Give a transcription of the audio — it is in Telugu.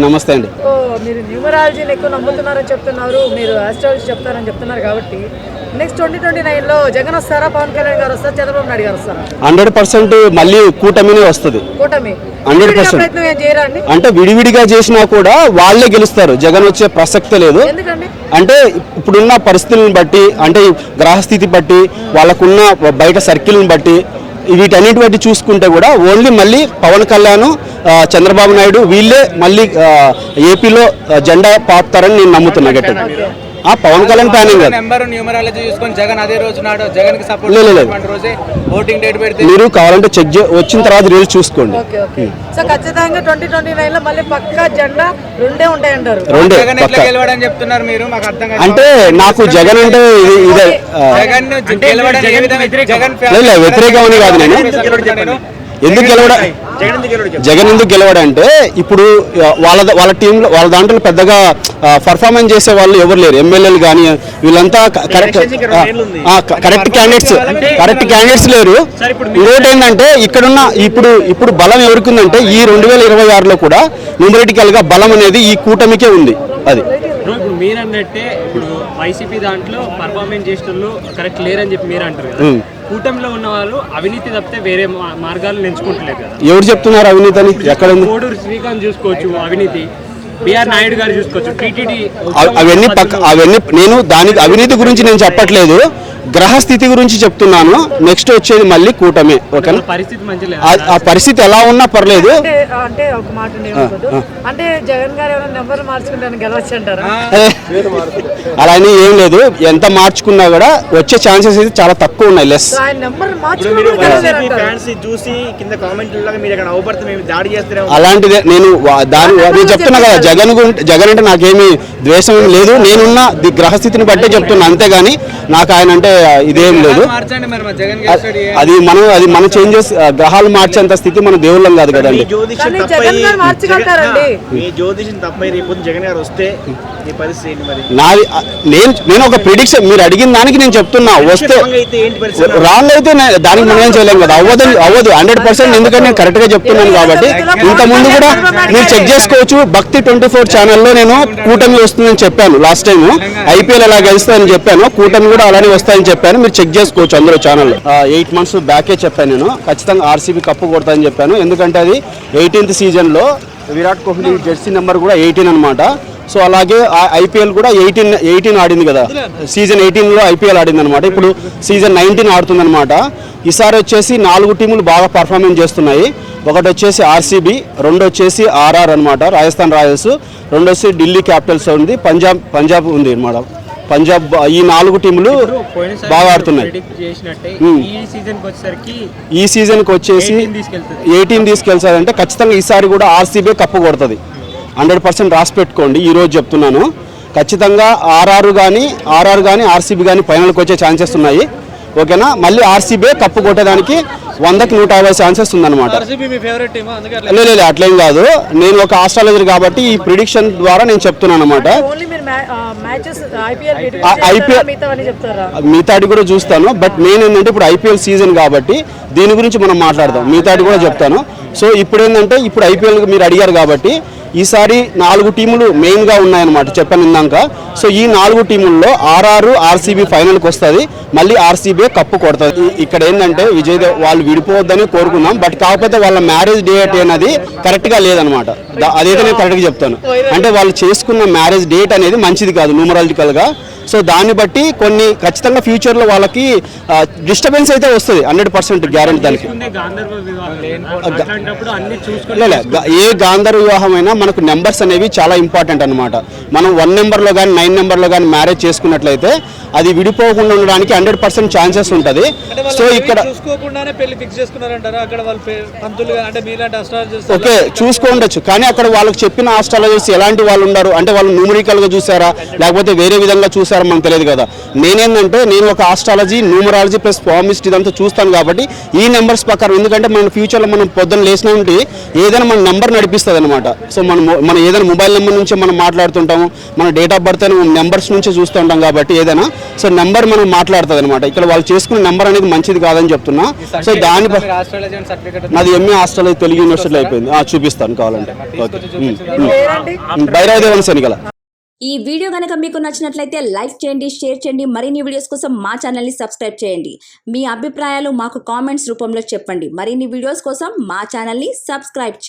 నమస్తే అండి. మీరు న్యూమరాలజీని ఎక్కువ నమ్ముతున్నారని చెప్తున్నారు, మీరు ఆస్ట్రాలజీ చెప్తారని చెప్తున్నారు కాబట్టి నెక్స్ట్ 2029లో జగన్ వస్తారా, పవన్ కళ్యాణ్ గారు వస్తారా, చంద్రబాబు నాయుడు గారు వస్తారా? 100% మళ్ళీ కూటమినే వస్తుంది. కూటమి 100%. అంటే విడివిడిగా చేసినా కూడా వాళ్ళే గెలుస్తారు, జగన్ వచ్చే ప్రసక్తే లేదు. అంటే ఇప్పుడున్న పరిస్థితులను బట్టి, అంటే గ్రహస్థితి బట్టి, వాళ్ళకున్న బయట సర్కిల్ని బట్టి, వీటన్నిటి బట్టి చూసుకుంటే కూడా ఓన్లీ మళ్ళీ పవన్ కళ్యాణ్, చంద్రబాబు నాయుడు వీళ్ళే మళ్ళీ ఏపీలో జెండా పాపుతారని నేను నమ్ముతున్నా గట్టిగా. పవన్ కళ్యాణ్ ప్లానింగ్ మీరు కావాలంటే చెక్ వచ్చిన తర్వాత రీల్స్ చూసుకోండి. అంటే నాకు జగన్ అంటే ఇదే వ్యతిరేకం అని కాదు. నేను జగన్ ఎందుకు గెలవడంటే ఇప్పుడు వాళ్ళ టీంలో వాళ్ళ దాంట్లో పెద్దగా పర్ఫార్మెన్స్ చేసే వాళ్ళు ఎవరు లేరు. ఎమ్మెల్యేలు కానీ వీళ్ళంతా కరెక్ట్ క్యాండిడేట్స్ లేరు. ఇంకోటి ఏంటంటే ఇక్కడున్న ఇప్పుడు బలం ఎవరికి ఉందంటే ఈ 2026లో కూడా న్యూమరిటికల్ గా బలం అనేది ఈ కూటమికే ఉంది. అది ఇప్పుడు మీరు అన్నట్టే ఇప్పుడు వైసీపీ దాంట్లో పర్ఫార్మెన్స్ చేసేటోళ్ళు కరెక్ట్ లేరని చెప్పి మీరు అంటారు కదా. కూటమిలో ఉన్న వాళ్ళు అవినీతి తప్పితే వేరే మార్గాలను ఎంచుకుంటలేదు కదా. ఎవరు చెప్తున్నారు అవినీతి అని? ఎక్కడ కోడూరు శ్రీకాంత్ చూసుకోవచ్చు అవినీతి, బిఆర్ నాయుడు గారు చూసుకోవచ్చు, టీటీడీ అవన్నీ నేను దానికి అవినీతి గురించి నేను చెప్పట్లేదు, గ్రహస్థితి గురించి చెప్తున్నాను. నెక్స్ట్ వచ్చేది మళ్ళీ కూటమి. ఓకేనా? ఆ పరిస్థితి ఎలా ఉన్నా పర్లేదు. అలా అని ఏం లేదు, ఎంత మార్చుకున్నా కూడా వచ్చే ఛాన్సెస్ అయితే చాలా తక్కువ ఉన్నాయి. లెస్ అలాంటిదే నేను చెప్తున్నా కదా. జగన్ అంటే నాకేమి ద్వేషం లేదు, నేనున్న గ్రహస్థితిని బట్టే చెప్తున్నా, అంతేగాని నాకు ఆయన అంటే ఇదేం లేదు. అది మనం చేంజెస్ గ్రహాలు మార్చేంత స్థితి మన దేవుళ్ళం కాదు కదండి. నేను ఒక ప్రిడిక్షన్, మీరు అడిగిన దానికి నేను చెప్తున్నా. వస్తే రాంగ్ అయితే దానికి మనం ఏం చేయలేము కదా. అవ్వదు 100%. ఎందుకంటే నేను కరెక్ట్ గా చెప్తున్నాను కాబట్టి. ఇంత ముందు కూడా మీరు చెక్ చేసుకోవచ్చు. భక్తి 24 ఛానల్లో నేను కూటమి వస్తుందని చెప్పాను లాస్ట్ టైం. ఐపీఎల్ ఎలా గెలుస్తుందని చెప్పాను, కూటమి కూడా అలానే వస్తాయని చెప్పాను. మీరు చెక్ చేసుకోవచ్చు అందరూ ఛానల్. 8 months బ్యాకే చెప్పాను నేను. ఖచ్చితంగా ఆర్సీబీ కప్పు కొడతాయని చెప్పాను. ఎందుకంటే అది 18th సీజన్లో విరాట్ కోహ్లీ జెర్సీ నెంబర్ కూడా 18 అనమాట. సో అలాగే ఐపీఎల్ కూడా 18 ఆడింది కదా. సీజన్ 18లో ఐపీఎల్ ఆడింది అనమాట. ఇప్పుడు సీజన్ 19 ఆడుతుంది అనమాట. ఈసారి వచ్చేసి 4 టీములు బాగా పర్ఫార్మెన్స్ చేస్తున్నాయి. ఒకటి వచ్చేసి ఆర్సీబీ, రెండు వచ్చేసి ఆర్ఆర్ అనమాట, రాజస్థాన్ రాయల్స్, రెండు వచ్చి ఢిల్లీ క్యాపిటల్స్ ఉంది, పంజాబ్ ఉంది అనమాట. పంజాబ్, ఈ 4 టీములు బాగా ఆడుతున్నాయి. ఈ సీజన్కి వచ్చేసి 18 తీసుకెళ్తారంటే ఖచ్చితంగా ఈసారి కూడా ఆర్సీబీ కప్పు కొడుతుంది. 100% రాసి పెట్టుకోండి. ఈరోజు చెప్తున్నాను, ఖచ్చితంగా ఆర్ఆర్ కానీ ఆర్సీబీ కానీ ఫైనల్కి వచ్చే ఛాన్సెస్ ఉన్నాయి. ఓకేనా? మళ్ళీ ఆర్సీబీ కప్పు కొట్టడానికి 100కి 150 ఛాన్సెస్ ఉందన్నమాట. లేదు అట్లేం కాదు, నేను ఒక ఆస్ట్రాలజర్ కాబట్టి ఈ ప్రిడిక్షన్ ద్వారా నేను చెప్తున్నాను అనమాట. మిగతాటి కూడా చూస్తాను, బట్ మెయిన్ ఏంటంటే ఇప్పుడు ఐపీఎల్ సీజన్ కాబట్టి దీని గురించి మనం మాట్లాడదాం. మిగతాటి కూడా చెప్తాను. సో ఇప్పుడు ఏంటంటే ఇప్పుడు ఐపీఎల్ మీరు అడిగారు కాబట్టి ఈసారి 4 టీములు మెయిన్గా ఉన్నాయన్నమాట, చెప్పాను ఇందాక. సో ఈ 4 టీముల్లో ఆర్సీబీ ఫైనల్కి వస్తుంది, మళ్ళీ ఆర్సీబీ కప్పు కొడుతుంది. ఇక్కడ ఏంటంటే విజయ్ వాళ్ళు విడిపోవద్దని కోరుకున్నాం, బట్ కాకపోతే వాళ్ళ మ్యారేజ్ డేట్ అనేది కరెక్ట్గా లేదనమాట. అదైతే నేను కరెక్ట్గా చెప్తాను. అంటే వాళ్ళు చేసుకున్న మ్యారేజ్ డేట్ అనేది మంచిది కాదు న్యూమరాలిటికల్గా. సో దాన్ని బట్టి కొన్ని ఖచ్చితంగా ఫ్యూచర్లో వాళ్ళకి డిస్టర్బెన్స్ అయితే వస్తుంది 100% గ్యారెంటీ. దానికి ఏ గాంధర్వ వివాహమైనా మనకు నెంబర్స్ అనేవి చాలా ఇంపార్టెంట్ అనమాట. మనం 1 నెంబర్లో కానీ 9 నెంబర్లో కానీ మ్యారేజ్ చేసుకున్నట్లయితే అది విడిపోకుండా ఉండడానికి 100% ఛాన్సెస్ ఉంటుంది. సో ఇక్కడ ఓకే చూసుకోండొచ్చు, కానీ అక్కడ వాళ్ళకి చెప్పిన ఆస్ట్రాలజర్స్ ఎలాంటి వాళ్ళు ఉన్నారు అంటే వాళ్ళు న్యూమరికల్గా చూసారా లేకపోతే వేరే విధంగా చూసారా ప్రకారం మనకు తెలియదు కదా. నేను ఒక ఆస్ట్రాలజీ, న్యూమరాలజీ ప్లస్ ఫార్మిస్ట్ ఇదంతా చూస్తాను కాబట్టి ఈ నెంబర్స్ ప్రకారం, ఎందుకంటే మన ఫ్యూచర్లో మనం పొద్దున్న లేచిన ఉంటే ఏదైనా మన నెంబర్ నడిపిస్తుంది అనమాట. సో మనం ఏదైనా మొబైల్ నెంబర్ నుంచి మనం మాట్లాడుతుంటాము, మన డేట్ ఆఫ్ బర్త్ నెంబర్స్ నుంచి చూస్తూ ఉంటాం కాబట్టి ఏదైనా సో నెంబర్ మనం మాట్లాడుతుంది అనమాట. ఇక్కడ వాళ్ళు చేసుకున్న నెంబర్ అనేది మంచిది కాదని చెప్తున్నా. సో నాది ఎంఏ ఆస్ట్రాలజీ తెలుగు యూనివర్సిటీలో అయిపోయింది. చూపిస్తాను కావాలంటే. భైరవదేవన్ శనిగల. ఈ వీడియో కనుక మీకు నచ్చినట్లయితే లైక్ చేయండి, షేర్ చేయండి. మరిన్ని వీడియోస్ కోసం మా ఛానల్ని సబ్స్క్రైబ్ చేయండి. మీ అభిప్రాయాలు మాకు కామెంట్స్ రూపంలో చెప్పండి. మరిన్ని వీడియోస్ కోసం మా ఛానల్ని సబ్స్క్రైబ్ చేయండి.